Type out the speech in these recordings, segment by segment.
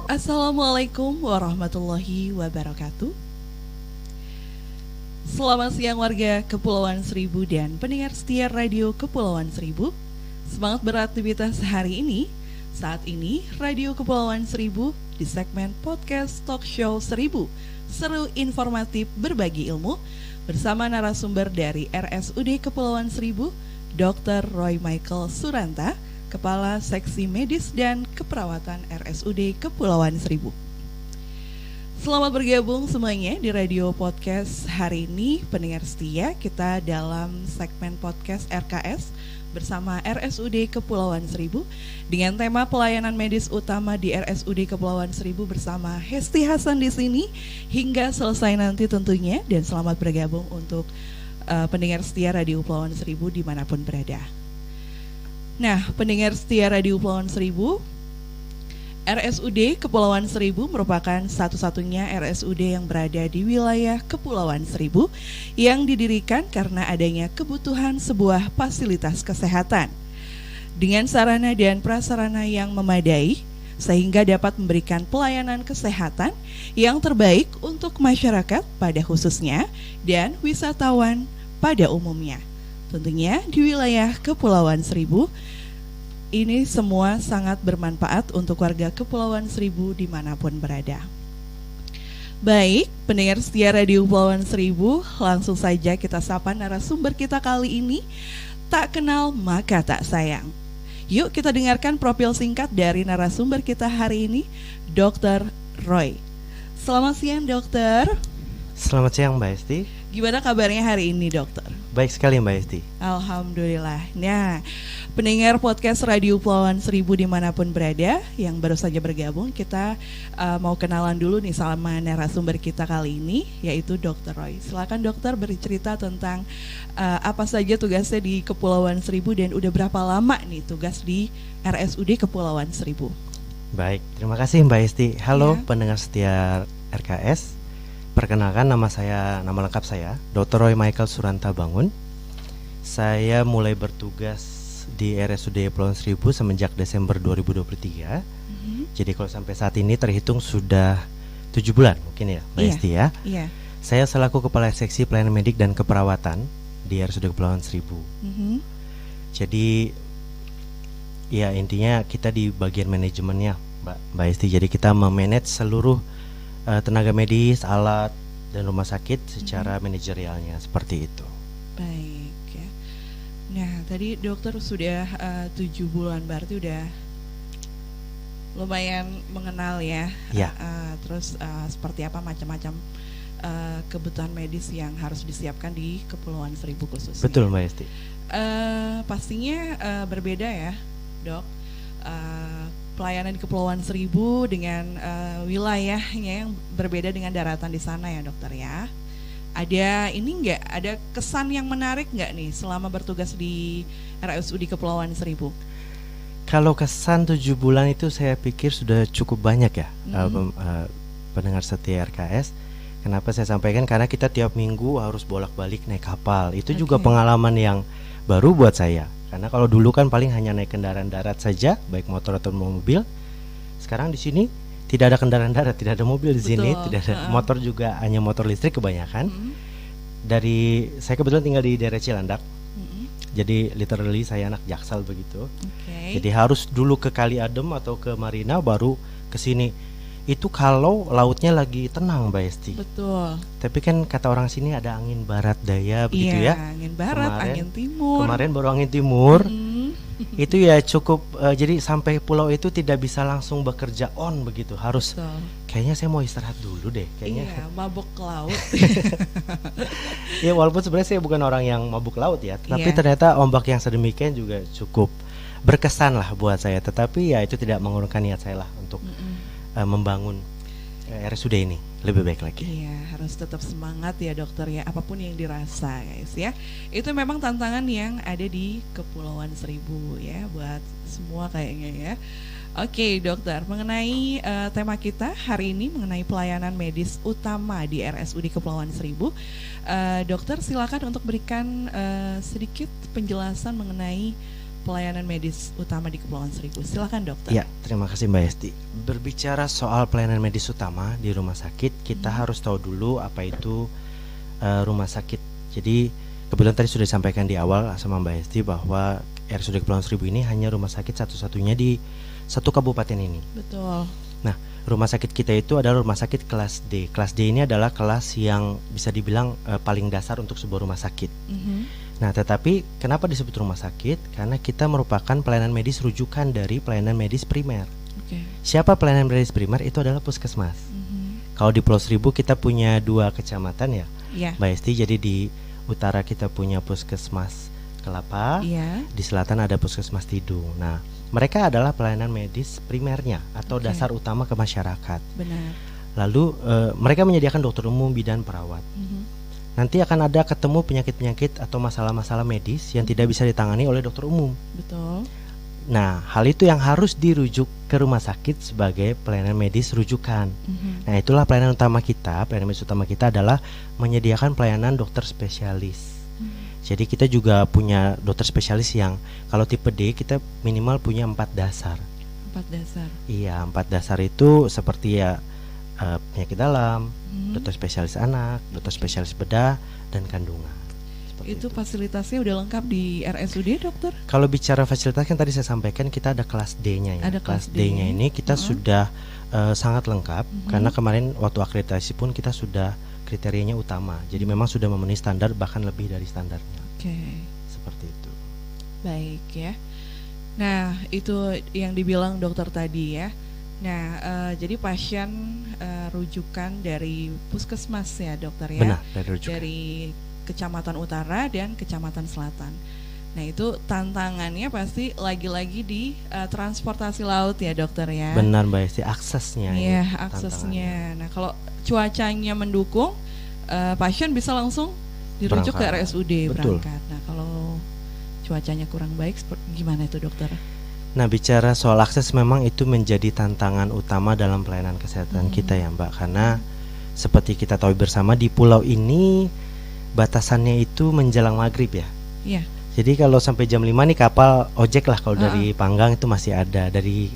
Assalamualaikum warahmatullahi wabarakatuh. Selamat siang warga Kepulauan Seribu dan pendengar setia Radio Kepulauan Seribu. Semangat beraktivitas hari ini. Saat ini Radio Kepulauan Seribu di segmen podcast Talk Show Seribu, seru informatif berbagi ilmu, bersama narasumber dari RSUD Kepulauan Seribu, Dr. Roy Michael Suranta, Kepala Seksi Medis dan Keperawatan RSUD Kepulauan Seribu. Selamat bergabung semuanya di Radio Podcast hari ini, pendengar setia. Kita dalam segmen podcast RKS bersama RSUD Kepulauan Seribu dengan tema pelayanan medis utama di RSUD Kepulauan Seribu bersama Hesti Hasan di sini hingga selesai nanti tentunya. Dan selamat bergabung untuk pendengar setia Radio Kepulauan Seribu dimanapun berada. Nah, pendengar setia Radio Kepulauan Seribu, RSUD Kepulauan Seribu merupakan satu-satunya RSUD yang berada di wilayah Kepulauan Seribu yang didirikan karena adanya kebutuhan sebuah fasilitas kesehatan dengan sarana dan prasarana yang memadai sehingga dapat memberikan pelayanan kesehatan yang terbaik untuk masyarakat pada khususnya dan wisatawan pada umumnya. Tentunya di wilayah Kepulauan Seribu, ini semua sangat bermanfaat untuk warga Kepulauan Seribu dimanapun berada. Baik, pendengar setia Radio Kepulauan Seribu, langsung saja kita sapa narasumber kita kali ini. Tak kenal maka tak sayang. Yuk kita dengarkan profil singkat dari narasumber kita hari ini, Dr. Roy. Selamat siang dokter. Selamat siang Mbak Esti. Gimana kabarnya hari ini dokter? Baik sekali Mbak Esti. Alhamdulillah. Nah, pendengar podcast Radio Kepulauan Seribu dimanapun berada yang baru saja bergabung, kita mau kenalan dulu nih sama narasumber kita kali ini, yaitu Dr. Roy. Silakan dokter bercerita tentang apa saja tugasnya di Kepulauan Seribu dan udah berapa lama nih tugas di RSUD Kepulauan Seribu. Baik, terima kasih Mbak Esti. Halo Ya. Pendengar setia RKS. Perkenalkan nama lengkap saya Dr. Roy Michael Suranta Bangun. Saya mulai bertugas di RSUD Kepulauan Seribu semenjak Desember 2023. Jadi kalau sampai saat ini terhitung sudah 7 bulan mungkin ya Mbak Esti ya. Iya. Saya selaku Kepala Seksi Pelayanan Medik dan Keperawatan di RSUD Kepulauan Seribu. Jadi ya intinya kita di bagian manajemennya Mbak Esti. Jadi kita memanage seluruh tenaga medis, alat, dan rumah sakit secara manajerialnya seperti itu. Baik ya. Nah, tadi dokter sudah 7 bulan, berarti udah lumayan mengenal ya. Ya. Terus seperti apa macam-macam kebutuhan medis yang harus disiapkan di Kepulauan Seribu khususnya. Betul Mbak Esti. Pastinya berbeda ya, Dok. Pelayanan di Kepulauan Seribu dengan wilayahnya yang berbeda dengan daratan di sana ya dokter ya. Ada ini enggak, ada kesan yang menarik enggak nih selama bertugas di RSUD Kepulauan Seribu? Kalau kesan 7 bulan itu saya pikir sudah cukup banyak ya pendengar setia RKS. Kenapa saya sampaikan? Karena kita tiap minggu harus bolak-balik naik kapal. Itu juga pengalaman yang baru buat saya. Karena kalau dulu kan paling hanya naik kendaraan darat saja, baik motor atau mobil. Sekarang di sini tidak ada kendaraan darat, tidak ada mobil di sini, tidak ada motor juga, hanya motor listrik kebanyakan. Dari saya kebetulan tinggal di daerah Cilandak. Jadi literally saya anak Jaksel begitu. Jadi harus dulu ke Kali Adem atau ke Marina baru ke sini. Itu kalau lautnya lagi tenang Mbak Esti. Betul. Tapi kan kata orang sini ada angin barat daya begitu ya. Angin barat, angin timur. Kemarin baru angin timur. Itu ya cukup jadi sampai pulau itu tidak bisa langsung bekerja on begitu. Harus kayaknya saya mau istirahat dulu deh kayaknya. Iya, mabuk laut. Ya walaupun sebenarnya saya bukan orang yang mabuk laut ya, tapi ternyata ombak yang sedemikian juga cukup berkesan lah buat saya. Tetapi ya itu tidak mengurungkan niat saya lah untuk membangun RSUD ini lebih baik lagi. Iya, harus tetap semangat ya dokter ya, apapun yang dirasa guys ya. Itu memang tantangan yang ada di Kepulauan Seribu ya, buat semua kayaknya ya. Oke dokter, mengenai tema kita hari ini mengenai pelayanan medis utama di RSUD Kepulauan Seribu, dokter silakan untuk berikan sedikit penjelasan mengenai pelayanan medis utama di Kepulauan Seribu. Silakan dokter. Ya, terima kasih Mbak Esti. Berbicara soal pelayanan medis utama di rumah sakit, kita harus tahu dulu apa itu rumah sakit. Jadi kebetulan tadi sudah disampaikan di awal sama Mbak Esti bahwa RSUD Kepulauan Seribu ini hanya rumah sakit satu-satunya di satu kabupaten ini. Betul. Nah, rumah sakit kita itu adalah rumah sakit kelas D. Kelas D ini adalah kelas yang bisa dibilang paling dasar untuk sebuah rumah sakit. Nah, tetapi kenapa disebut rumah sakit? Karena kita merupakan pelayanan medis rujukan dari pelayanan medis primer. Siapa pelayanan medis primer? Itu adalah puskesmas. Kalau di Pulau Seribu kita punya 2 kecamatan ya, Mbak Esti. Jadi di utara kita punya puskesmas Kelapa, di selatan ada puskesmas Tidung. Nah, mereka adalah pelayanan medis primernya atau dasar utama ke masyarakat. Benar. Lalu mereka menyediakan dokter umum, bidan, perawat. Nanti akan ada ketemu penyakit-penyakit atau masalah-masalah medis yang tidak bisa ditangani oleh dokter umum. Betul. Nah, hal itu yang harus dirujuk ke rumah sakit sebagai pelayanan medis rujukan. Nah, itulah pelayanan utama kita. Pelayanan medis utama kita adalah menyediakan pelayanan dokter spesialis. Jadi kita juga punya dokter spesialis yang kalau tipe D kita minimal punya 4 dasar. 4 dasar. Iya, 4 dasar itu seperti ya penyakit dalam, dokter spesialis anak, dokter spesialis bedah, dan kandungan. Itu fasilitasnya udah lengkap di RSUD, dokter? Kalau bicara fasilitas kan tadi saya sampaikan kita ada kelas D-nya ya. Ada kelas D-nya ini kita sudah sangat lengkap karena kemarin waktu akreditasi pun kita sudah kriterianya utama. Jadi memang sudah memenuhi standar, bahkan lebih dari standarnya. Seperti itu. Baik ya. Nah, itu yang dibilang dokter tadi ya. Nah, jadi pasien rujukan dari puskesmas ya dokter ya. Benar, dari rujukan. Dari Kecamatan Utara dan Kecamatan Selatan. Nah, itu tantangannya pasti lagi-lagi di transportasi laut ya dokter ya. Benar Mbak Esti, aksesnya. Iya, aksesnya. Nah, kalau cuacanya mendukung, pasien bisa langsung dirujuk ke RSUD berangkat. Nah, kalau cuacanya kurang baik, gimana itu dokter? Nah, bicara soal akses memang itu menjadi tantangan utama dalam pelayanan kesehatan kita ya Mbak. Karena seperti kita tahu bersama di pulau ini batasannya itu menjelang maghrib ya. Iya. Jadi kalau sampai jam 5 nih kapal ojek lah kalau dari Panggang itu masih ada, dari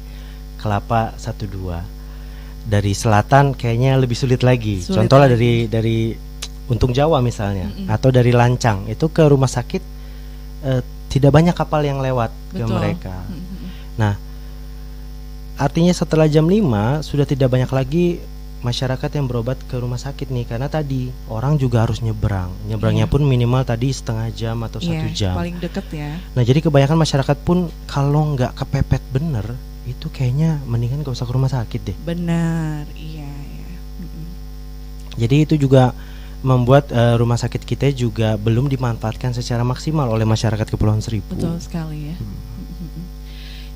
Kelapa 1-2. Dari selatan kayaknya lebih sulit lagi. Contohnya dari Untung Jawa misalnya atau dari Lancang itu ke rumah sakit tidak banyak kapal yang lewat ke mereka. Nah, artinya setelah jam 5 sudah tidak banyak lagi masyarakat yang berobat ke rumah sakit nih, karena tadi orang juga harus nyebrangnya pun minimal tadi setengah jam atau 1 jam. Paling deket ya. Nah, jadi kebanyakan masyarakat pun kalau nggak kepepet bener itu kayaknya mendingan gak usah ke rumah sakit deh. Benar, iya. Jadi itu juga membuat rumah sakit kita juga belum dimanfaatkan secara maksimal oleh masyarakat Kepulauan Seribu. Betul sekali ya.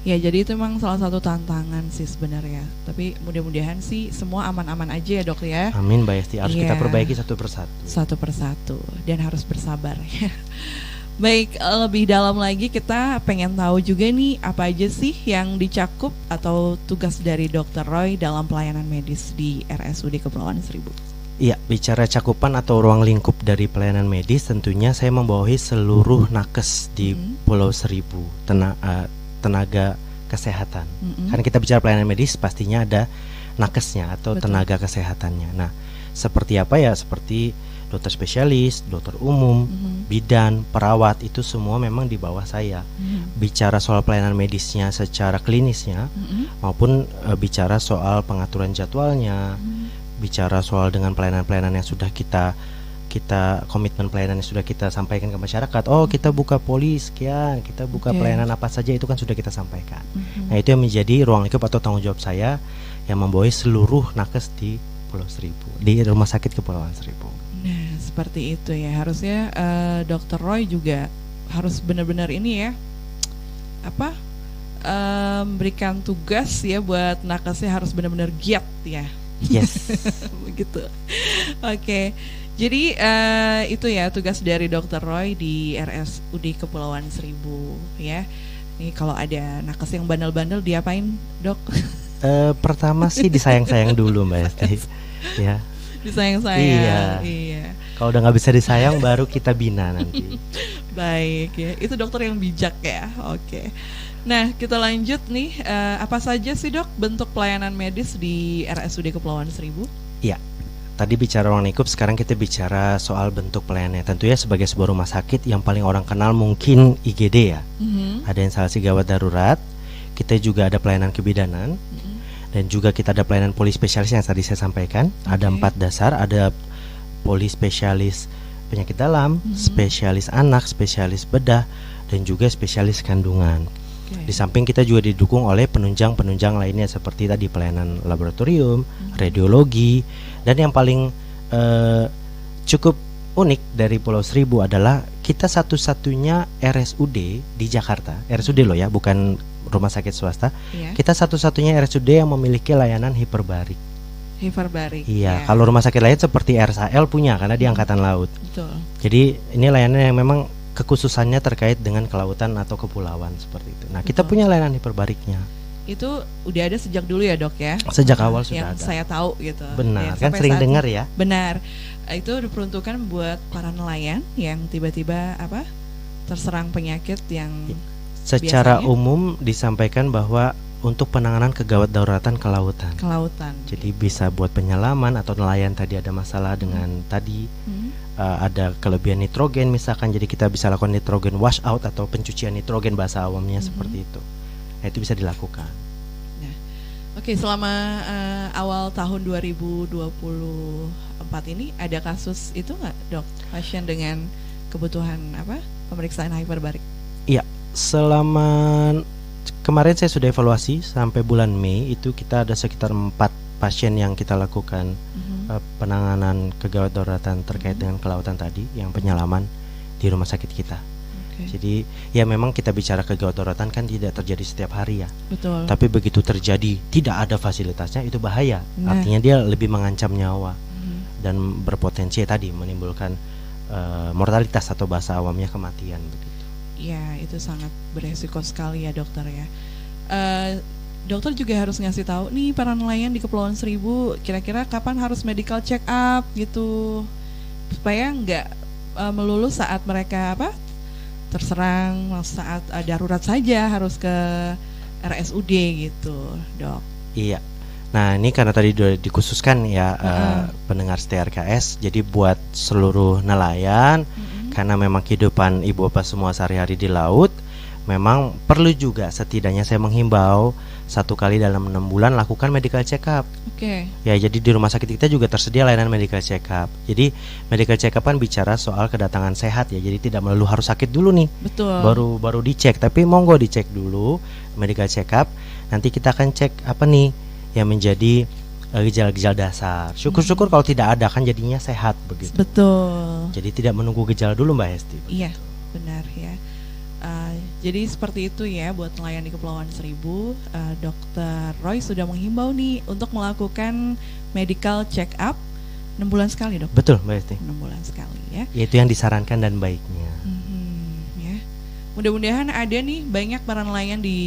Ya, jadi itu memang salah satu tantangan sih sebenarnya. Tapi mudah-mudahan sih semua aman-aman aja ya dok ya. Amin Mbak Esti, harus kita perbaiki satu persatu. Satu persatu, dan harus bersabar ya. Baik, lebih dalam lagi kita pengen tahu juga nih apa aja sih yang dicakup atau tugas dari Dr. Roy dalam pelayanan medis di RSUD Kepulauan Seribu. Iya, bicara cakupan atau ruang lingkup dari pelayanan medis, tentunya saya membawahi seluruh nakes di Pulau Seribu, tenaga kesehatan. Kan kita bicara pelayanan medis pastinya ada nakesnya atau tenaga kesehatannya. Nah, seperti apa ya? Seperti dokter spesialis, dokter umum, bidan, perawat, itu semua memang di bawah saya. Bicara soal pelayanan medisnya secara klinisnya maupun bicara soal pengaturan jadwalnya, bicara soal dengan pelayanan-pelayanan yang sudah kita komitmen pelayanan yang sudah kita sampaikan ke masyarakat. Oh, kita buka poli sekian, kita buka pelayanan apa saja, itu kan sudah kita sampaikan. Nah, itu yang menjadi ruang lingkup atau tanggung jawab saya yang membawahi seluruh nakes di Pulau Seribu, di Rumah Sakit Kepulauan Seribu. Nah, seperti itu ya. Harusnya Dr. Roy juga harus benar-benar ini ya, berikan tugas ya buat nakesnya, harus benar-benar giat ya. Yes. Begitu. Oke. Jadi itu ya tugas dari Dr. Roy di RSUD Kepulauan Seribu ya. Nih kalau ada nakes yang bandel-bandel diapain, Dok? Pertama sih disayang-sayang dulu Mbak Esti. Ya. Disayang-sayang. Iya. Kalau udah nggak bisa disayang baru kita bina nanti. Baik ya, itu dokter yang bijak ya. Oke. Nah, kita lanjut nih. Apa saja sih dok bentuk pelayanan medis di RSUD Kepulauan Seribu? Iya. Tadi bicara ruang lingkup, sekarang kita bicara soal bentuk pelayanannya. Tentunya sebagai sebuah rumah sakit yang paling orang kenal mungkin IGD ya. Ada instalasi gawat darurat. Kita juga ada pelayanan kebidanan. Dan juga kita ada pelayanan polispesialis yang tadi saya sampaikan. Ada 4 dasar, ada polispesialis penyakit dalam, spesialis anak, spesialis bedah, dan juga spesialis kandungan. Di samping kita juga didukung oleh penunjang-penunjang lainnya seperti tadi pelayanan laboratorium, radiologi, dan yang paling cukup unik dari Pulau Seribu adalah kita satu-satunya RSUD di Jakarta. RSUD loh ya, bukan rumah sakit swasta. Kita satu-satunya RSUD yang memiliki layanan hiperbarik. Hiperbarik. Iya, kalau rumah sakit lain seperti RSAL punya karena di Angkatan Laut. Betul. Jadi ini layanan yang memang kekhususannya terkait dengan kelautan atau kepulauan seperti itu. Nah, kita punya layanan hiperbariknya. Itu udah ada sejak dulu ya dok ya? Sejak awal sudah yang ada. Saya tahu gitu. Benar, ya, kan sering dengar ya? Benar. Itu diperuntukkan buat para nelayan yang tiba-tiba terserang penyakit yang secara biasanya umum disampaikan bahwa untuk penanganan kegawat dauratan kelautan. Jadi bisa buat penyelaman atau nelayan tadi ada masalah dengan tadi ada kelebihan nitrogen misalkan, jadi kita bisa lakukan nitrogen wash out atau pencucian nitrogen bahasa awamnya seperti itu. Nah, itu bisa dilakukan. Nah, oke, selama awal tahun 2024 ini ada kasus itu nggak dok, pasien dengan kebutuhan pemeriksaan hiperbarik? Iya, selama kemarin saya sudah evaluasi sampai bulan Mei itu kita ada sekitar 4 pasien yang kita lakukan penanganan kegawat dauratan terkait dengan kelautan tadi, yang penyelaman di rumah sakit kita. Jadi ya memang kita bicara kegawat dauratan kan tidak terjadi setiap hari ya. Betul. Tapi begitu terjadi tidak ada fasilitasnya itu bahaya. Artinya dia lebih mengancam nyawa dan berpotensi tadi menimbulkan mortalitas atau bahasa awamnya kematian begitu. Ya, itu sangat beresiko sekali ya dokter ya. Dokter juga harus ngasih tahu nih para nelayan di Kepulauan Seribu kira-kira kapan harus medical check up gitu, supaya nggak melulu saat mereka terserang, saat darurat saja harus ke RSUD gitu dok. Iya. Nah ini karena tadi sudah dikhususkan ya pendengar setia RKS, jadi buat seluruh nelayan karena memang kehidupan ibu bapak semua sehari-hari di laut, memang perlu juga setidaknya saya menghimbau 1 kali dalam 6 bulan lakukan medical check up. Ya, jadi di rumah sakit kita juga tersedia layanan medical check up. Jadi medical check up kan bicara soal kedatangan sehat ya. Jadi tidak melulu harus sakit dulu nih. Betul. Baru dicek, tapi monggo dicek dulu medical check up. Nanti kita akan cek apa nih yang menjadi gejala-gejala dasar. Syukur-syukur kalau tidak ada kan jadinya sehat begitu. Betul. Jadi tidak menunggu gejala dulu Mbak Hesti. Iya, benar ya. Jadi seperti itu ya buat nelayan di Kepulauan Seribu. Dr. Roy sudah menghimbau nih untuk melakukan medical check up 6 bulan sekali dok. Betul Mbak Hesti. 6 bulan sekali ya. Itu yang disarankan dan baiknya. Ya. Mudah-mudahan ada nih banyak para nelayan di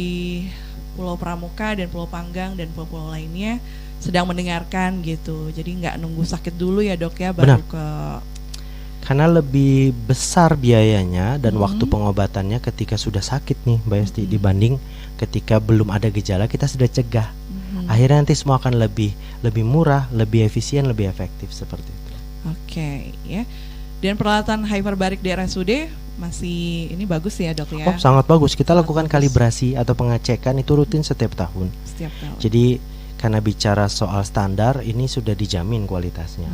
Pulau Pramuka dan Pulau Panggang dan pulau-pulau lainnya sedang mendengarkan gitu. Jadi nggak nunggu sakit dulu ya dok ya baru ke. Karena lebih besar biayanya dan waktu pengobatannya ketika sudah sakit nih Mbak Esti dibanding ketika belum ada gejala kita sudah cegah. Akhirnya nanti semua akan lebih murah, lebih efisien, lebih efektif seperti itu. Ya. Dan peralatan hyperbarik di RSUD masih ini bagus ya dok ya? Oh sangat bagus. Kita lakukan kalibrasi atau pengecekan itu rutin setiap tahun. Jadi karena bicara soal standar ini sudah dijamin kualitasnya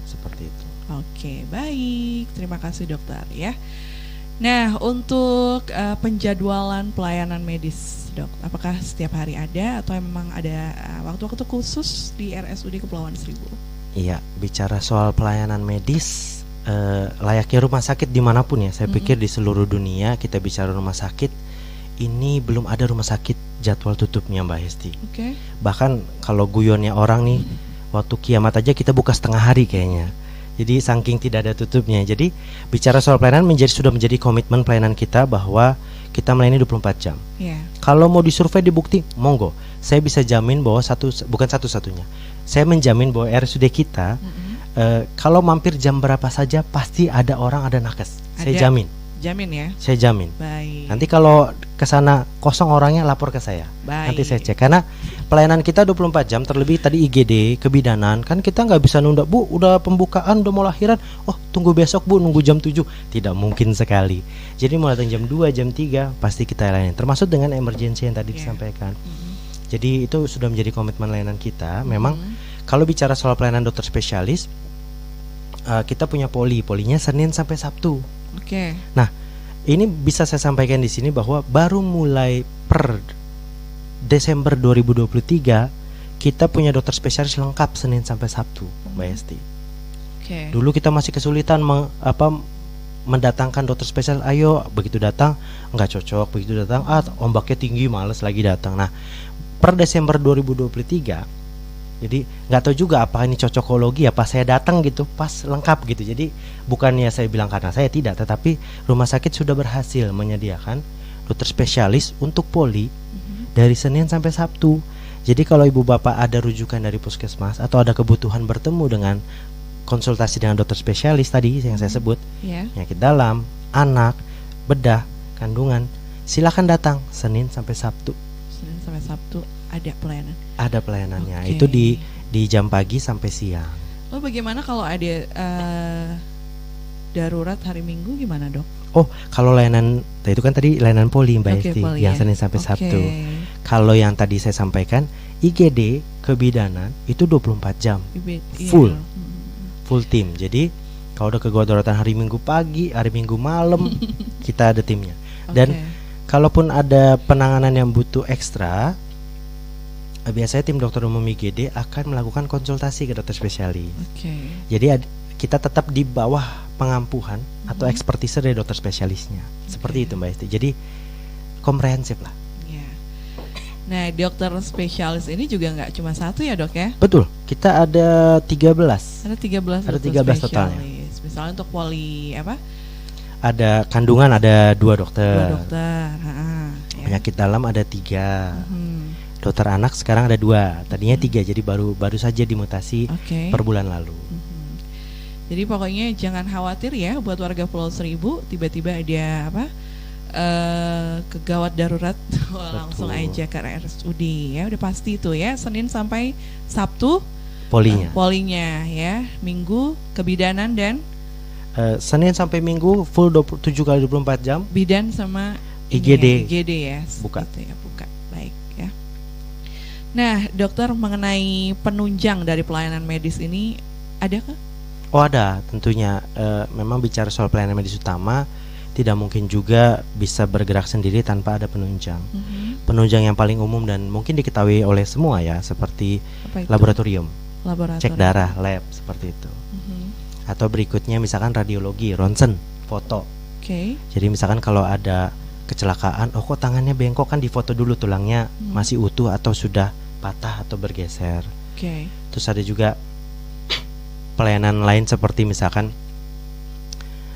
seperti itu. Oke, baik. Terima kasih dokter ya. Nah, untuk penjadwalan pelayanan medis, dok, apakah setiap hari ada atau memang ada waktu-waktu khusus di RSUD Kepulauan Seribu? Iya, bicara soal pelayanan medis, layaknya rumah sakit dimanapun ya. Saya pikir di seluruh dunia kita bicara rumah sakit, ini belum ada rumah sakit jadwal tutupnya Mbak Hesti. Bahkan kalau guyonnya orang nih, waktu kiamat aja kita buka setengah hari kayaknya. Jadi saking tidak ada tutupnya. Jadi bicara soal pelayanan sudah menjadi komitmen pelayanan kita bahwa kita melayani 24 jam. Kalau mau disurvei dibukti, monggo. Saya bisa jamin bahwa bukan satu-satunya. Saya menjamin bahwa RSUD kita kalau mampir jam berapa saja pasti ada orang, ada nakes. Saya jamin. Jamin ya? Saya jamin. Baik. Nanti kalau ke sana kosong orangnya lapor ke saya. Baik. Nanti saya cek. Karena pelayanan kita 24 jam, terlebih tadi IGD, kebidanan, kan kita nggak bisa nunda. Bu, udah pembukaan, udah mau lahiran. Oh, tunggu besok Bu, nunggu jam 7. Tidak mungkin sekali. Jadi mulai jam 2, jam 3 pasti kita layani. Termasuk dengan emergency yang tadi disampaikan. Jadi itu sudah menjadi komitmen layanan kita. Memang kalau bicara soal pelayanan dokter spesialis, kita punya polinya Senin sampai Sabtu. Oke. Nah, ini bisa saya sampaikan di sini bahwa baru mulai per Desember 2023 kita punya dokter spesialis lengkap Senin sampai Sabtu, Mbak Esti. Oke. Dulu kita masih kesulitan mendatangkan dokter spesialis. Ayo, begitu datang nggak cocok, begitu datang ombaknya tinggi, males lagi datang. Nah, per Desember 2023 jadi nggak tahu juga apa ini cocokologi apa saya datang gitu pas lengkap gitu. Jadi bukannya saya bilang karena saya tidak, tetapi rumah sakit sudah berhasil menyediakan dokter spesialis untuk poli dari Senin sampai Sabtu. Jadi kalau ibu bapak ada rujukan dari puskesmas atau ada kebutuhan bertemu dengan konsultasi dengan dokter spesialis tadi yang saya sebut, penyakit dalam, anak, bedah, kandungan, silakan datang Senin sampai Sabtu. Senin sampai Sabtu ada pelayanan. Ada pelayanannya. Itu di jam pagi sampai siang. Lalu bagaimana kalau ada darurat hari Minggu gimana, Dok? Oh, kalau layanan itu kan tadi layanan poli Mbak Esti yang Senin sampai Sabtu. Kalau yang tadi saya sampaikan IGD kebidanan itu 24 jam. Full tim. Jadi kalau ada kedaruratan hari Minggu pagi, hari Minggu malam kita ada timnya. Dan kalaupun ada penanganan yang butuh ekstra, biasanya tim dokter umum IGD akan melakukan konsultasi ke dokter spesialis. Jadi kita tetap di bawah pengampuhan atau ekspertise dari dokter spesialisnya. Seperti itu Mbak Esti. Jadi komprehensif lah. Nah, dokter spesialis ini juga nggak cuma satu ya, Dok ya? Betul. Kita ada 13. Ada 13 totalnya. Misalnya untuk poli apa? Ada kandungan ada 2 dokter. 2 dokter. Penyakit dalam ada 3. Dokter anak sekarang ada 2, tadinya 3, jadi baru saja dimutasi per bulan lalu. Jadi pokoknya jangan khawatir ya buat warga Pulau Seribu, tiba-tiba ada kegawat darurat langsung aja ke RSUD ya, udah pasti itu ya. Senin sampai Sabtu polinya ya, Minggu kebidanan dan Senin sampai Minggu full 7x24 jam. Bidan sama IGD ya, buka. Gitu ya, buka. Baik ya. Nah, dokter, mengenai penunjang dari pelayanan medis ini adakah? Oh ada, tentunya. Memang bicara soal pelayanan medis utama, tidak mungkin juga bisa bergerak sendiri tanpa ada penunjang. Penunjang yang paling umum dan mungkin diketahui oleh semua ya, seperti laboratorium, cek darah, lab, seperti itu. Atau berikutnya misalkan radiologi, ronsen, foto. Jadi misalkan kalau ada kecelakaan, oh kok tangannya bengkok, kan difoto dulu tulangnya masih utuh atau sudah patah atau bergeser. Terus ada juga pelayanan lain seperti misalkan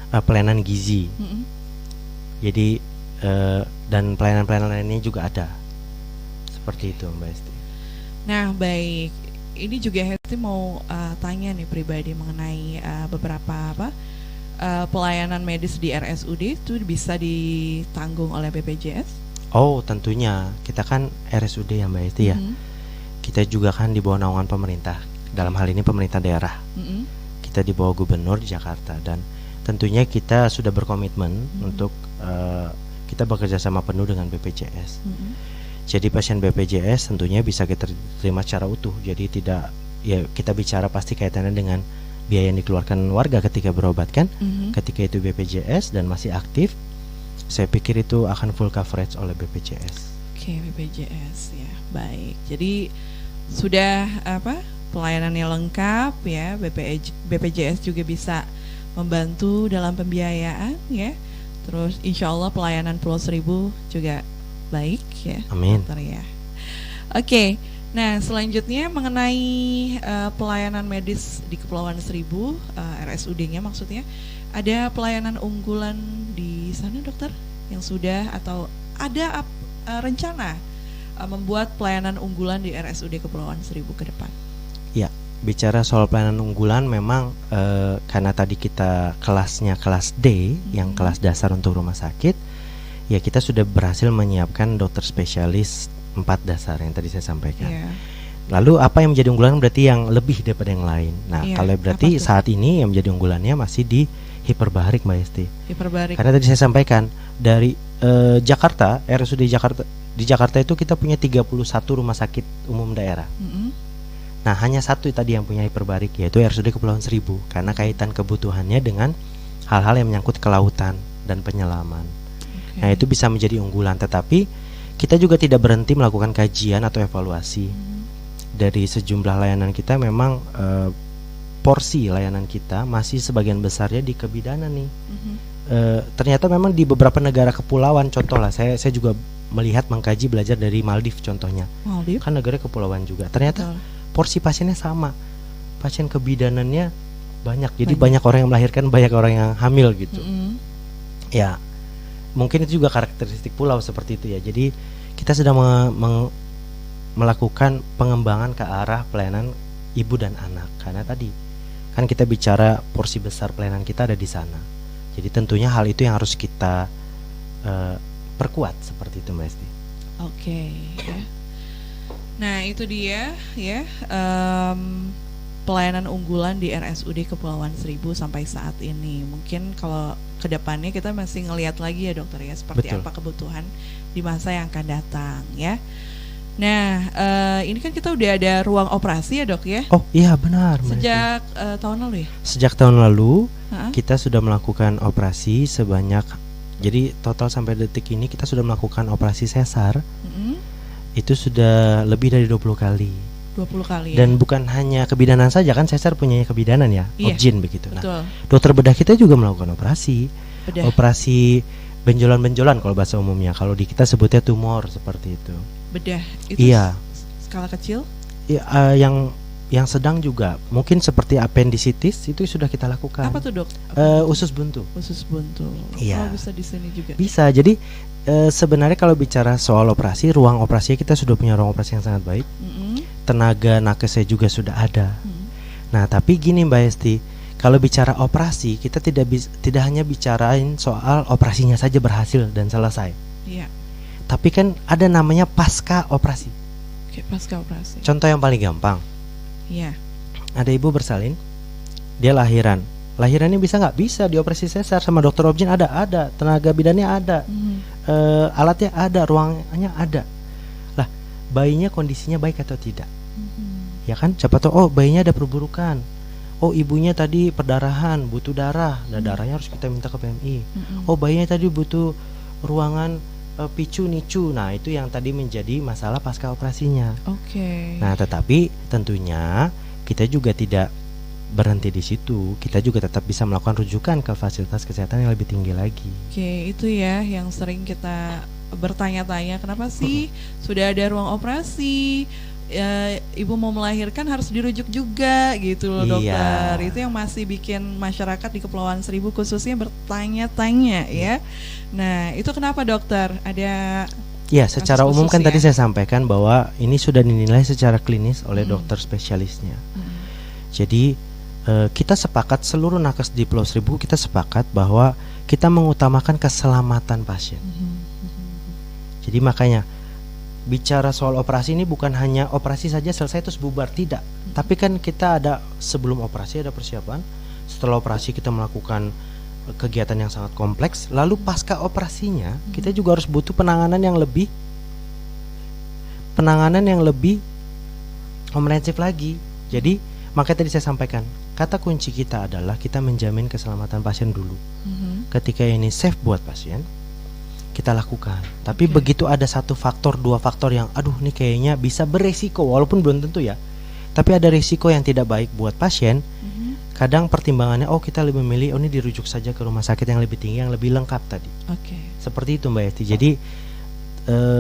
pelayanan gizi. Jadi dan pelayanan-pelayanan lainnya juga ada. Seperti itu Mbak Esti. Nah baik, ini juga Hesti mau tanya nih pribadi mengenai beberapa pelayanan medis di RSUD itu bisa ditanggung oleh BPJS? Oh tentunya, kita kan RSUD ya Mbak Esti ya. Kita juga kan di bawah naungan pemerintah, dalam hal ini pemerintah daerah. Kita di bawah gubernur di Jakarta, dan tentunya kita sudah berkomitmen untuk kita bekerja sama penuh dengan BPJS. Jadi pasien BPJS tentunya bisa kita terima secara utuh. Jadi tidak, ya kita bicara pasti kaitannya dengan biaya yang dikeluarkan warga ketika berobat kan. Ketika itu BPJS dan masih aktif, saya pikir itu akan full coverage oleh BPJS. BPJS ya, baik. Jadi sudah pelayanannya lengkap ya. BPJS juga bisa membantu dalam pembiayaan ya. Terus insya Allah pelayanan Pulau Seribu juga baik ya. Amin. Ya. Nah selanjutnya mengenai pelayanan medis di Kepulauan Seribu, RSUD-nya maksudnya, ada pelayanan unggulan di sana dokter yang sudah atau ada rencana membuat pelayanan unggulan di RSUD Kepulauan Seribu ke depan? Ya, bicara soal pelayanan unggulan memang karena tadi kita kelasnya kelas D, yang kelas dasar untuk rumah sakit, ya kita sudah berhasil menyiapkan dokter spesialis 4 dasar yang tadi saya sampaikan. Lalu apa yang menjadi unggulan berarti yang lebih daripada yang lain. Nah, kalau berarti saat ini yang menjadi unggulannya masih di hiperbarik, Mbak Esti. Hiperbarik. Karena tadi saya sampaikan dari Jakarta, RSUD Jakarta, di Jakarta itu kita punya 31 rumah sakit umum daerah. Nah, hanya satu tadi yang punya hiperbarik, yaitu RSUD Kepulauan Seribu, karena kaitan kebutuhannya dengan hal-hal yang menyangkut kelautan dan penyelaman. Nah, itu bisa menjadi unggulan. Tetapi kita juga tidak berhenti melakukan kajian atau evaluasi. Dari sejumlah layanan kita memang porsi layanan kita masih sebagian besarnya di kebidanan nih. Ternyata memang di beberapa negara kepulauan, contoh lah, saya juga melihat, mengkaji, belajar dari Maldives contohnya. Kan negara kepulauan juga. Ternyata porsi pasiennya sama, pasien kebidanannya banyak. Jadi banyak orang yang melahirkan, banyak orang yang hamil gitu. Ya, mungkin itu juga karakteristik pulau seperti itu ya. Jadi kita sedang melakukan pengembangan ke arah pelayanan ibu dan anak. Karena tadi kan kita bicara porsi besar pelayanan kita ada di sana. Jadi tentunya hal itu yang harus kita perkuat seperti itu, Mbak Esti. Oke. Nah, itu dia ya, pelayanan unggulan di RSUD Kepulauan Seribu sampai saat ini. Mungkin kalau kedepannya kita masih ngelihat lagi ya dokter ya, seperti apa kebutuhan di masa yang akan datang ya. Nah, ini kan kita udah ada ruang operasi ya dok ya? Oh iya benar. Sejak tahun lalu ya? Sejak tahun lalu kita sudah melakukan operasi sebanyak, jadi total sampai detik ini kita sudah melakukan operasi sesar. Itu sudah lebih dari 20 kali. 20 kali. Dan bukan hanya kebidanan saja, kan sesar punya kebidanan ya, objin begitu. Betul. Nah, dokter bedah kita juga melakukan operasi. Operasi benjolan-benjolan kalau bahasa umumnya. Kalau di kita sebutnya tumor seperti itu. Bedah itu skala kecil? Iya, yang sedang juga. Mungkin seperti appendicitis itu sudah kita lakukan. Apa tuh, Dok? Usus buntu. Usus buntu. Iya. Oh, bisa di sini juga. Bisa. Jadi sebenarnya kalau bicara soal operasi, ruang operasi kita sudah punya ruang operasi yang sangat baik. Tenaga nakesnya juga sudah ada. Nah, tapi gini Mbak Esti, kalau bicara operasi kita tidak hanya bicarain soal operasinya saja berhasil dan selesai. Iya. Tapi kan ada namanya pasca operasi. Oke, pasca operasi. Contoh yang paling gampang. Iya. Ada ibu bersalin, dia lahiran. Lahirannya bisa nggak? Bisa, dioperasi sesar sama dokter objin ada, tenaga bidannya ada, alatnya ada, ruangnya ada. Lah, bayinya kondisinya baik atau tidak? Ya kan, siapa tahu oh bayinya ada perburukan, oh ibunya tadi perdarahan, butuh darah, darahnya harus kita minta ke PMI. Oh bayinya tadi butuh ruangan picu nicu. Nah itu yang tadi menjadi masalah pasca operasinya. Nah tetapi tentunya kita juga tidak berhenti di situ, kita juga tetap bisa melakukan rujukan ke fasilitas kesehatan yang lebih tinggi lagi. Itu ya yang sering kita bertanya-tanya, kenapa sih sudah ada ruang operasi, ibu mau melahirkan harus dirujuk juga gitu loh dokter. Itu yang masih bikin masyarakat di Kepulauan Seribu khususnya bertanya-tanya ya. Nah itu kenapa dokter? Ada ya secara umum kan tadi saya sampaikan bahwa ini sudah dinilai secara klinis oleh dokter spesialisnya. Jadi kita sepakat, seluruh nakes di Pulau Seribu kita sepakat bahwa kita mengutamakan keselamatan pasien. Jadi makanya bicara soal operasi ini bukan hanya operasi saja selesai terus bubar, tidak. Tapi kan kita ada sebelum operasi ada persiapan, setelah operasi kita melakukan kegiatan yang sangat kompleks, lalu pasca operasinya kita juga harus butuh penanganan yang lebih komprehensif lagi. Jadi makanya tadi saya sampaikan, kata kunci kita adalah kita menjamin keselamatan pasien dulu. Ketika ini safe buat pasien, kita lakukan. Tapi begitu ada satu faktor, dua faktor yang aduh ini kayaknya bisa beresiko, walaupun belum tentu ya, tapi ada resiko yang tidak baik buat pasien, kadang pertimbangannya kita lebih memilih ini dirujuk saja ke rumah sakit yang lebih tinggi, yang lebih lengkap tadi. Seperti itu Mbak Esti. Jadi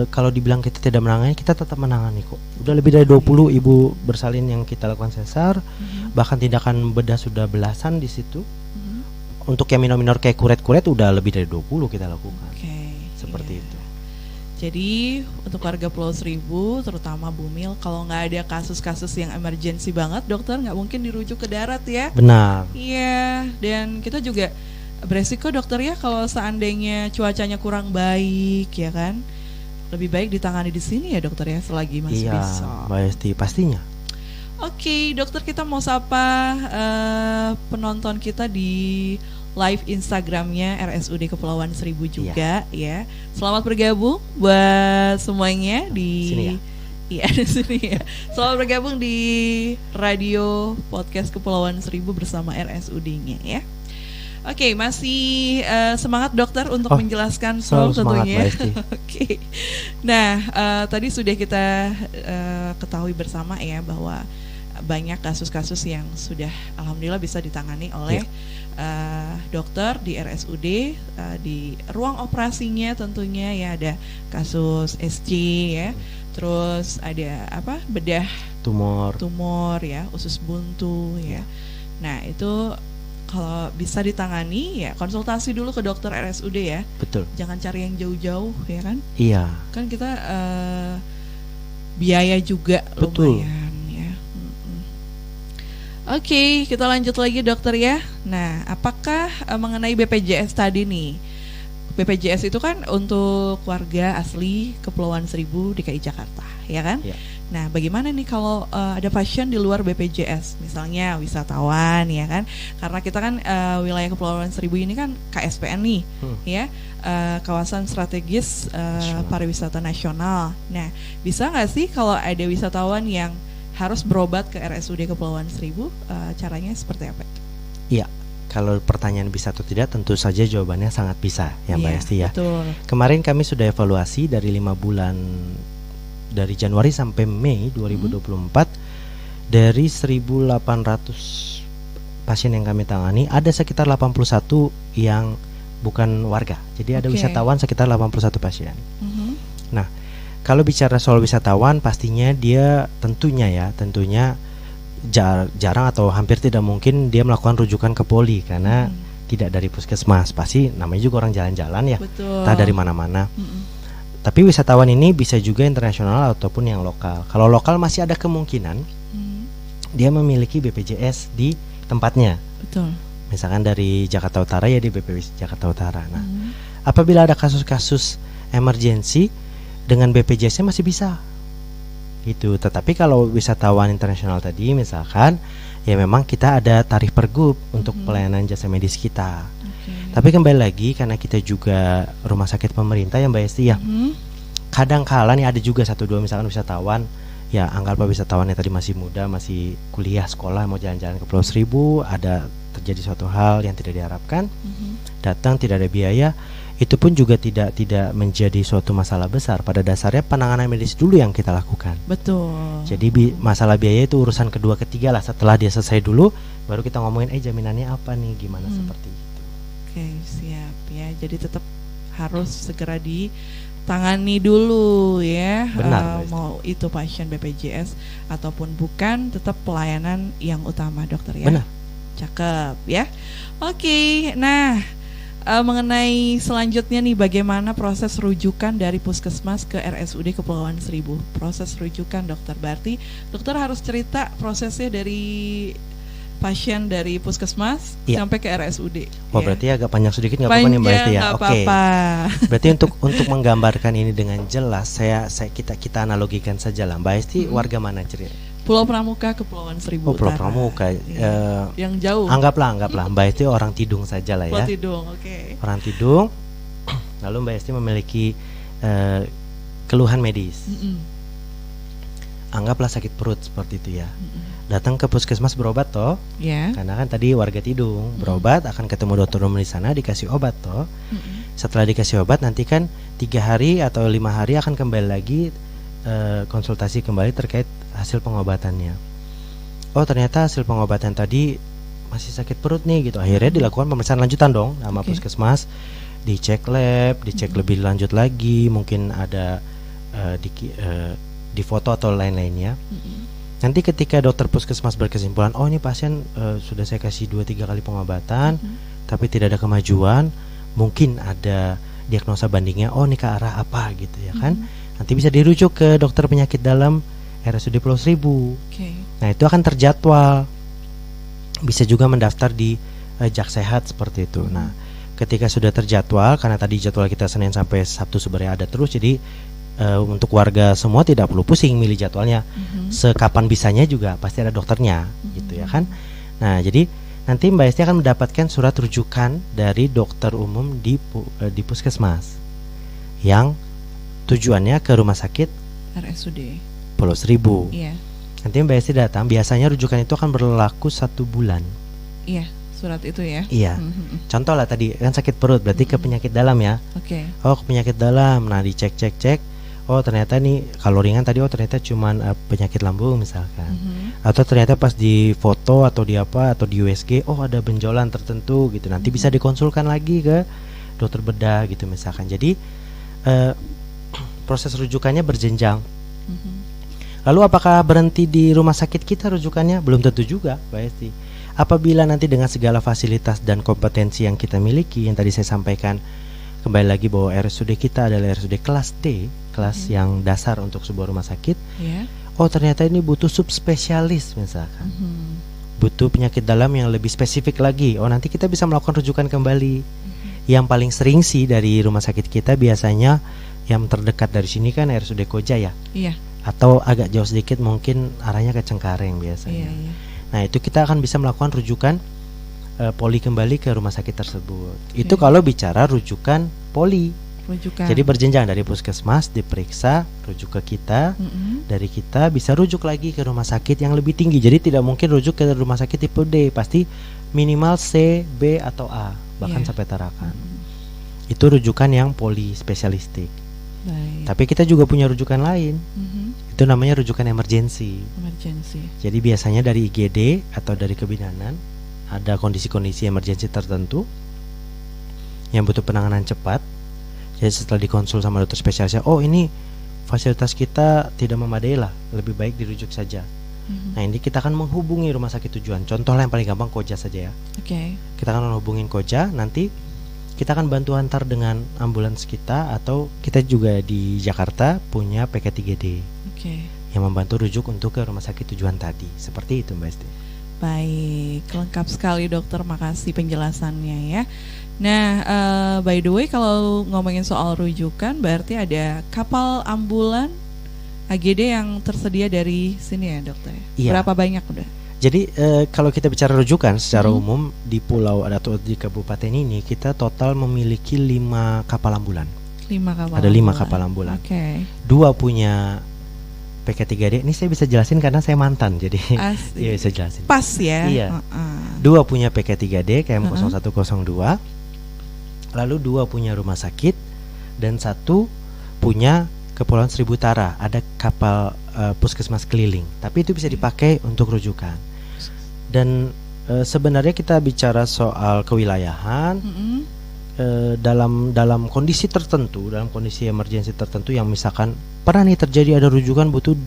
kalau dibilang kita tidak menangani, kita tetap menangani kok. Udah lebih dari 20 ibu bersalin yang kita lakukan sesar, bahkan tindakan bedah sudah belasan di situ. Untuk yang minor-minor kayak kuret-kuret udah lebih dari 20 kita lakukan. Seperti itu. Jadi untuk warga Pulau Seribu, terutama Bumil, kalau nggak ada kasus-kasus yang emergensi banget, dokter nggak mungkin dirujuk ke darat ya. Benar. Iya, dan kita juga beresiko dokter ya kalau seandainya cuacanya kurang baik ya kan. Lebih baik ditangani di sini ya dokter ya selagi masih bisa. Iya, Mbak Esti pastinya. Oke, dokter, kita mau sapa penonton kita di live Instagramnya RSUD Kepulauan Seribu juga ya. Selamat bergabung buat semuanya di sini ya. Iya, di sini ya. Selamat bergabung di radio podcast Kepulauan Seribu bersama RSUD-nya ya. Oke, masih semangat dokter untuk menjelaskan soal tentunya. Oke. Nah, tadi sudah kita ketahui bersama ya bahwa banyak kasus-kasus yang sudah alhamdulillah bisa ditangani oleh dokter di RSUD, di ruang operasinya tentunya ya. Ada kasus SC ya, terus ada bedah tumor ya, usus buntu ya. Nah itu kalau bisa ditangani ya konsultasi dulu ke dokter RSUD ya. Betul. Jangan cari yang jauh-jauh ya kan. Iya. Kan kita biaya juga lumayan. Oke, kita lanjut lagi dokter ya. Nah, apakah mengenai BPJS tadi nih? BPJS itu kan untuk warga asli Kepulauan Seribu DKI Jakarta, ya kan? Ya. Nah, bagaimana nih kalau ada pasien di luar BPJS, misalnya wisatawan, ya kan? Karena kita kan wilayah Kepulauan Seribu ini kan KSPN nih, ya, kawasan strategis pariwisata nasional. Nah, bisa nggak sih kalau ada wisatawan yang harus berobat ke RSUD Kepulauan Seribu, caranya seperti apa? Iya, kalau pertanyaan bisa atau tidak, tentu saja jawabannya sangat bisa ya Mbak Esti ya. Betul. Kemarin kami sudah evaluasi dari 5 bulan, dari Januari sampai Mei 2024, dari 1.800 pasien yang kami tangani, ada sekitar 81 yang bukan warga. Jadi ada wisatawan sekitar 81 pasien. Nah, kalau bicara soal wisatawan, pastinya dia tentunya jarang atau hampir tidak mungkin dia melakukan rujukan ke poli karena tidak dari puskesmas. Pasti namanya juga orang jalan-jalan ya, entah dari mana-mana. Tapi wisatawan ini bisa juga internasional ataupun yang lokal. Kalau lokal masih ada kemungkinan dia memiliki BPJS di tempatnya. Betul. Misalkan dari Jakarta Utara ya di BPJS Jakarta Utara. Nah, apabila ada kasus-kasus emergensi dengan BPJS-nya masih bisa gitu. Tetapi kalau wisatawan internasional tadi misalkan, ya memang kita ada tarif pergub untuk pelayanan jasa medis kita. Tapi kembali lagi karena kita juga rumah sakit pemerintah ya Mbak Esti ya. Kadang-kala nih ada juga 1-2 misalkan wisatawan, ya anggaplah wisatawan yang tadi masih muda, masih kuliah, sekolah, mau jalan-jalan ke Pulau Seribu, ada terjadi suatu hal yang tidak diharapkan, datang tidak ada biaya. Itu pun juga tidak menjadi suatu masalah besar. Pada dasarnya penanganan medis dulu yang kita lakukan. Betul. Jadi masalah biaya itu urusan kedua ketiga lah. Setelah dia selesai dulu, baru kita ngomongin jaminannya apa nih, gimana seperti itu. Oke, siap ya. Jadi tetap harus segera ditangani dulu ya. Benar. Mau itu pasien BPJS ataupun bukan, tetap pelayanan yang utama dokter ya. Benar. Cakep ya. Oke, nah mengenai selanjutnya nih, bagaimana proses rujukan dari puskesmas ke RSUD Kepulauan Seribu? Proses rujukan dokter, berarti dokter harus cerita prosesnya dari pasien dari puskesmas sampai ke RSUD. Berarti agak panjang sedikit, nggak apa-apa nih Mbak Esti ya. Oke. Berarti untuk menggambarkan ini dengan jelas, kita analogikan saja lah. Mbak Esti warga mana cerita? Pulau Pramuka, Kepulauan Seribu. Pulau Pramuka. Yang jauh. Anggaplah Mbak Esti orang Tidung saja lah ya. Pulau Tidung, Orang Tidung. Lalu Mbak Esti memiliki keluhan medis. Anggaplah sakit perut seperti itu ya. Datang ke puskesmas berobat toh. Karena kan tadi warga Tidung berobat, akan ketemu dokter umum di sana, dikasih obat toh. Setelah dikasih obat, nanti kan 3 hari atau 5 hari akan kembali lagi konsultasi kembali terkait hasil pengobatannya. Oh ternyata hasil pengobatan tadi masih sakit perut nih gitu. Akhirnya dilakukan pemeriksaan lanjutan dong sama puskesmas, dicek lab, dicek lebih lanjut lagi, mungkin ada di foto atau lain-lainnya. Nanti ketika dokter puskesmas berkesimpulan, oh ini pasien sudah saya kasih 2-3 kali pengobatan, tapi tidak ada kemajuan, mungkin ada diagnosa bandingnya, oh ini ke arah apa gitu ya kan. Nanti bisa dirujuk ke dokter penyakit dalam RSUD Pulau Seribu. Nah itu akan terjadwal. Bisa juga mendaftar di Jak-Sehat seperti itu. Nah ketika sudah terjadwal, karena tadi jadwal kita Senin sampai Sabtu sebenarnya ada terus, jadi untuk warga semua tidak perlu pusing milih jadwalnya. Sekapan bisanya juga pasti ada dokternya gitu ya kan. Nah jadi nanti Mbak Esti akan mendapatkan surat rujukan dari dokter umum di puskesmas yang tujuannya ke rumah sakit RSUD Pulau Seribu. Iya. Nanti Mbak Esti datang, biasanya rujukan itu akan berlaku 1 bulan. Iya, surat itu ya. Iya. Contoh lah tadi kan sakit perut, berarti ke penyakit dalam ya. Oke. Oh ke penyakit dalam, nah dicek. Oh ternyata nih kalau ringan tadi, oh ternyata cuman penyakit lambung misalkan. Atau ternyata pas di foto atau di apa atau di USG, oh ada benjolan tertentu gitu. Nanti bisa dikonsulkan lagi ke dokter bedah gitu misalkan. Jadi proses rujukannya berjenjang. Lalu apakah berhenti di rumah sakit kita rujukannya? Belum tentu juga, Mbak Esti. Apabila nanti dengan segala fasilitas dan kompetensi yang kita miliki, yang tadi saya sampaikan, kembali lagi bahwa RSUD kita adalah RSUD kelas D, kelas yang dasar untuk sebuah rumah sakit. Oh ternyata ini butuh subspesialis misalkan, butuh penyakit dalam yang lebih spesifik lagi. Oh nanti kita bisa melakukan rujukan kembali. Yang paling sering sih dari rumah sakit kita biasanya yang terdekat dari sini kan RSUD Koja ya. Atau agak jauh sedikit mungkin arahnya ke Cengkareng biasanya. Nah itu kita akan bisa melakukan rujukan poli kembali ke rumah sakit tersebut. Itu kalau bicara rujukan poli. Jadi berjenjang dari puskesmas diperiksa, rujuk ke kita, dari kita bisa rujuk lagi ke rumah sakit yang lebih tinggi. Jadi tidak mungkin rujuk ke rumah sakit tipe D, pasti minimal C, B atau A, bahkan sampai Tarakan. Itu rujukan yang poli spesialistik. Tapi kita juga punya rujukan lain. Itu namanya rujukan emergensi. Jadi biasanya dari IGD atau dari kebidanan ada kondisi-kondisi emergensi tertentu yang butuh penanganan cepat. Jadi setelah dikonsul sama dokter spesialisnya, oh ini fasilitas kita tidak memadai lah, lebih baik dirujuk saja. Nah ini kita akan menghubungi rumah sakit tujuan. Contoh yang paling gampang Koja saja ya. Kita akan menghubungin Koja, nanti kita akan bantu antar dengan ambulans kita, atau kita juga di Jakarta punya PK3D yang membantu rujuk untuk ke rumah sakit tujuan tadi. Seperti itu Mbak Esti. Baik, lengkap sekali dokter, makasih penjelasannya ya. Nah, by the way kalau ngomongin soal rujukan, berarti ada kapal ambulan AGD yang tersedia dari sini ya dokter? Berapa banyak udah? Jadi kalau kita bicara rujukan secara umum di pulau atau di kabupaten ini, kita total memiliki 5 kapal ambulan. 5 kapal. Ada 5 kapal ambulan. 2 punya PK3D. Ini saya bisa jelasin karena saya mantan, jadi iya bisa jelasin. Pas ya. Iya. 2 punya PK3D KM 0102. Lalu 2 punya rumah sakit dan 1 punya Kepulauan Seribu Utara. Ada kapal puskesmas keliling. Tapi itu bisa dipakai untuk rujukan. Dan sebenarnya kita bicara soal kewilayahan. Dalam kondisi tertentu, dalam kondisi emergensi tertentu yang misalkan pernah nih terjadi ada rujukan butuh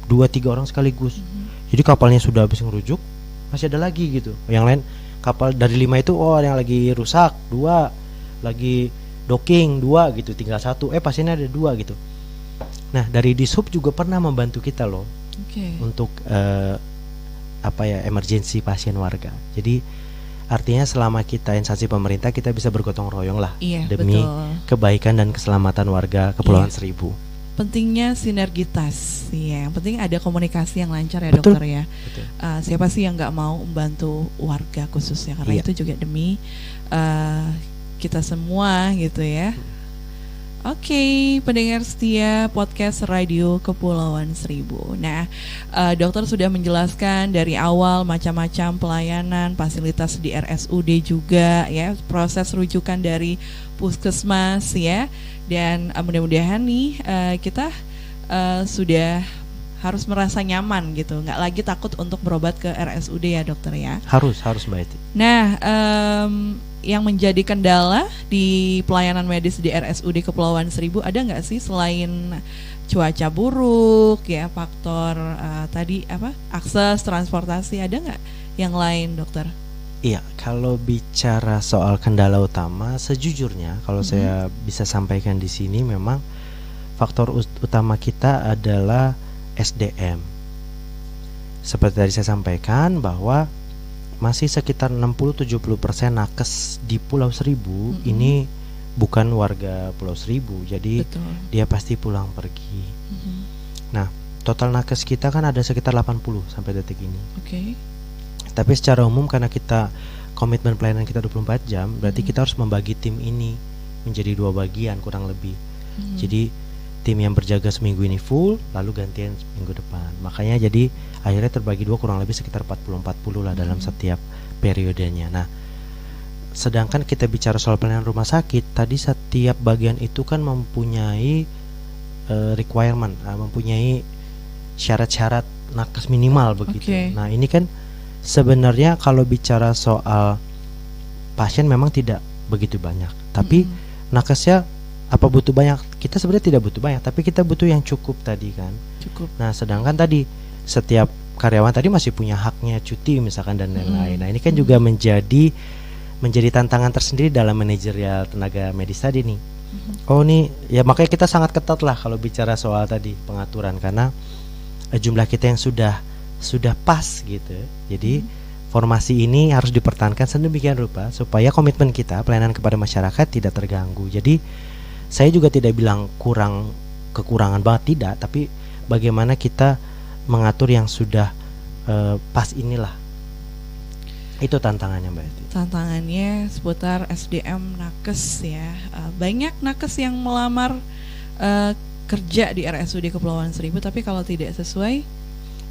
2-3 orang sekaligus. Jadi kapalnya sudah habis ngerujuk, masih ada lagi gitu. Yang lain kapal dari 5 itu, oh ada yang lagi rusak 2, lagi docking 2 gitu, tinggal 1. Pasiennya ada 2 gitu. Nah dari Dishub juga pernah membantu kita loh untuk emergensi pasien warga. Jadi artinya selama kita instansi pemerintah, kita bisa bergotong royong lah demi kebaikan dan keselamatan warga Kepulauan Seribu. Pentingnya sinergitas, yang penting ada komunikasi yang lancar ya dokter ya. Siapa sih yang nggak mau membantu warga khususnya, karena itu juga demi kita semua gitu ya. Oke, pendengar setia podcast Radio Kepulauan Seribu. Nah, dokter sudah menjelaskan dari awal macam-macam pelayanan, fasilitas di RSUD juga ya, proses rujukan dari puskesmas ya. Dan mudah-mudahan nih kita sudah harus merasa nyaman gitu, nggak lagi takut untuk berobat ke RSUD ya dokter ya. Harus Mbak Eti. Nah, yang menjadi kendala di pelayanan medis di RSUD Kepulauan Seribu ada nggak sih selain cuaca buruk ya, faktor tadi akses transportasi, ada nggak yang lain dokter? Iya, kalau bicara soal kendala utama, sejujurnya kalau saya bisa sampaikan di sini memang faktor utama kita adalah SDM. Seperti tadi saya sampaikan bahwa masih sekitar 60-70% nakes di Pulau Seribu ini bukan warga Pulau Seribu, jadi Betul. dia pasti pulang pergi. Nah, total nakes kita kan ada sekitar 80 sampai detik ini. Oke. Tapi secara umum karena kita komitmen pelayanan kita 24 jam, berarti kita harus membagi tim ini menjadi 2 bagian kurang lebih. Jadi tim yang berjaga seminggu ini full, lalu gantian minggu depan. Makanya jadi akhirnya terbagi 2 kurang lebih sekitar 40-40 lah dalam setiap periodenya. Nah, sedangkan kita bicara soal pelayanan rumah sakit, tadi setiap bagian itu kan mempunyai requirement, mempunyai syarat-syarat nakes minimal begitu. Oke. Nah, ini kan sebenarnya kalau bicara soal pasien memang tidak begitu banyak, tapi nakesnya apa butuh banyak? Kita sebenarnya tidak butuh banyak, tapi kita butuh yang cukup tadi kan. Cukup. Nah, sedangkan tadi setiap karyawan tadi masih punya haknya cuti misalkan dan lain-lain. Nah, ini kan juga menjadi tantangan tersendiri dalam manajerial tenaga medis tadi nih. Oh nih, ya makanya kita sangat ketat lah kalau bicara soal tadi pengaturan, karena jumlah kita yang sudah pas gitu. Jadi formasi ini harus dipertahankan sedemikian rupa supaya komitmen kita pelayanan kepada masyarakat tidak terganggu. Jadi saya juga tidak bilang kekurangan banget, tidak, tapi bagaimana kita mengatur yang sudah pas inilah. Itu tantangannya Mbak Eti. Tantangannya seputar SDM nakes ya. Banyak nakes yang melamar kerja di RSUD Kepulauan Seribu, tapi kalau tidak sesuai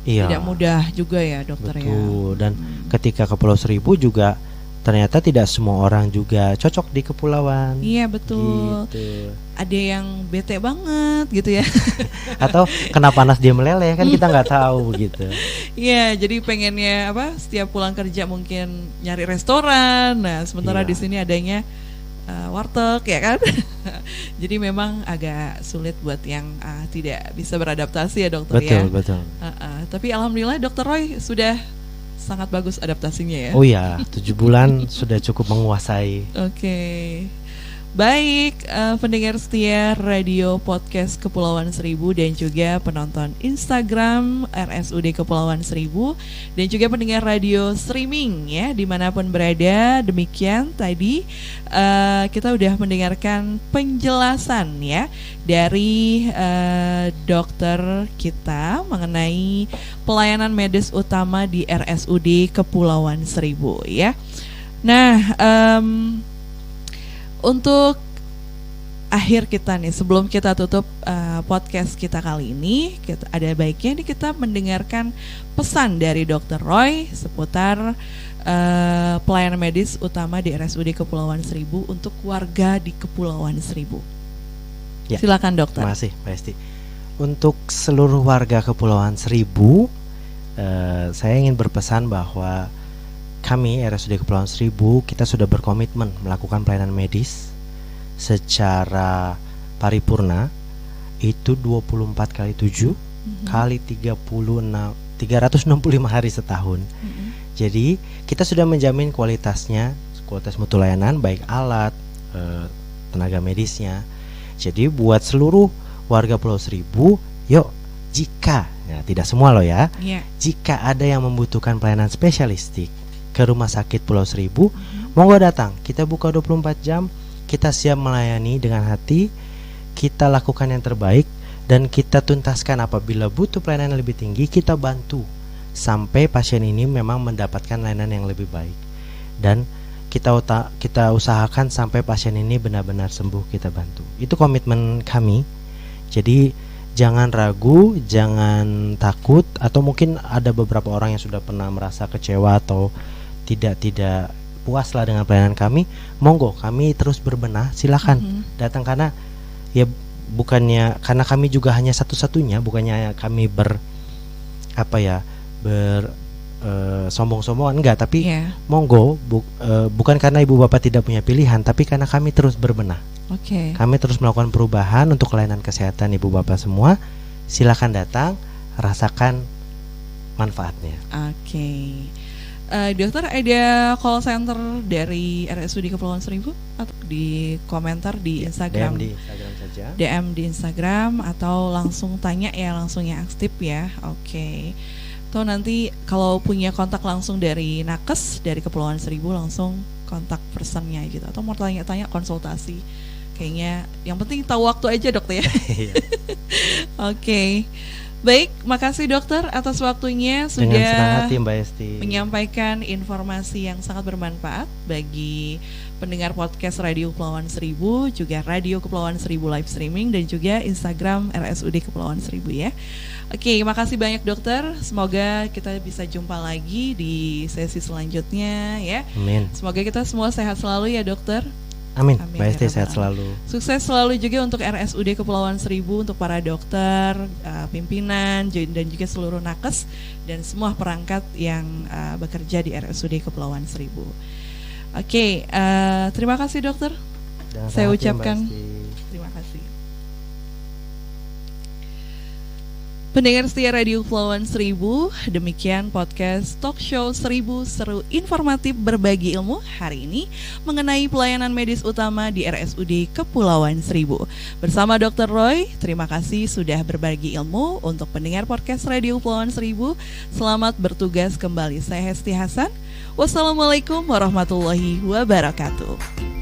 tidak mudah juga ya dokter. Betul. Dan ketika ke Pulau Seribu juga ternyata tidak semua orang juga cocok di kepulauan. Iya betul. Gitu. Ada yang bete banget gitu ya. Atau kena panas dia meleleh kan kita nggak tahu gitu. Iya, jadi pengennya setiap pulang kerja mungkin nyari restoran. Nah, sementara di sini adanya warteg ya kan. Jadi memang agak sulit buat yang tidak bisa beradaptasi ya dokter. Betul. Tapi alhamdulillah dokter Roy sudah sangat bagus adaptasinya ya. Oh iya, 7 bulan sudah cukup menguasai. Oke. Baik, pendengar setia radio podcast Kepulauan Seribu dan juga penonton Instagram RSUD Kepulauan Seribu dan juga pendengar radio streaming ya dimanapun berada. Demikian tadi kita udah mendengarkan penjelasan ya dari dokter kita mengenai pelayanan medis utama di RSUD Kepulauan Seribu ya. Nah, untuk akhir kita nih, sebelum kita tutup podcast kita kali ini, ada baiknya nih kita mendengarkan pesan dari Dr. Roy seputar pelayanan medis utama di RSUD Kepulauan Seribu untuk warga di Kepulauan Seribu. Ya, silakan dokter. Terima kasih, Mbak Esti. Untuk seluruh warga Kepulauan Seribu, saya ingin berpesan bahwa kami RSUD Kepulauan Seribu kita sudah berkomitmen melakukan pelayanan medis secara paripurna itu 24 kali 7 kali 365 hari setahun. Jadi kita sudah menjamin kualitas mutu layanan baik alat, tenaga medisnya. Jadi buat seluruh warga Pulau Seribu, yuk jika tidak semua loh ya, jika ada yang membutuhkan pelayanan spesialistik ke Rumah Sakit Pulau Seribu, monggo datang. Kita buka 24 jam, kita siap melayani dengan hati, kita lakukan yang terbaik, dan kita tuntaskan apabila butuh pelayanan yang lebih tinggi, kita bantu sampai pasien ini memang mendapatkan layanan yang lebih baik. Dan kita usahakan sampai pasien ini benar-benar sembuh, kita bantu. Itu komitmen kami. Jadi jangan ragu, jangan takut, atau mungkin ada beberapa orang yang sudah pernah merasa kecewa atau tidak puas lah dengan pelayanan kami, monggo kami terus berbenah, silakan datang, karena ya bukannya karena kami juga hanya satu-satunya, bukannya kami sombong-sombongan, enggak, tapi monggo bukan karena ibu bapak tidak punya pilihan, tapi karena kami terus berbenah. Kami terus melakukan perubahan untuk layanan kesehatan ibu bapak semua. Silakan datang, rasakan manfaatnya. Dokter, ada call center dari RSUD Kepulauan Seribu atau di komentar di Instagram? DM di Instagram saja. DM di Instagram atau langsung tanya ya, langsungnya aktif ya. Oke. Atau nanti kalau punya kontak langsung dari Nakes dari Kepulauan Seribu langsung kontak personnya gitu. Atau mau tanya-tanya konsultasi. Kayaknya yang penting tahu waktu aja dokter ya. Oke. Baik, makasih dokter atas waktunya sudah dengan senang hati Mbak Esti menyampaikan informasi yang sangat bermanfaat bagi pendengar podcast Radio Kepulauan Seribu, juga Radio Kepulauan Seribu live streaming dan juga Instagram RSUD Kepulauan Seribu ya. Oke, makasih banyak dokter. Semoga kita bisa jumpa lagi di sesi selanjutnya ya. Amin. Semoga kita semua sehat selalu ya dokter. Amin. Amin. Mbak Esti sehat selalu. Sukses selalu juga untuk RSUD Kepulauan Seribu, untuk para dokter, pimpinan, dan juga seluruh nakes dan semua perangkat yang bekerja di RSUD Kepulauan Seribu. Oke, terima kasih dokter. Saya ucapkan terima kasih. Pendengar setia Radio Kepulauan Seribu, demikian podcast Talk Show 1000 seru informatif berbagi ilmu hari ini mengenai pelayanan medis utama di RSUD Kepulauan Seribu. Bersama Dr. Roy, terima kasih sudah berbagi ilmu untuk pendengar podcast Radio Kepulauan Seribu. Selamat bertugas kembali. Saya Hesti Hasan. Wassalamualaikum warahmatullahi wabarakatuh.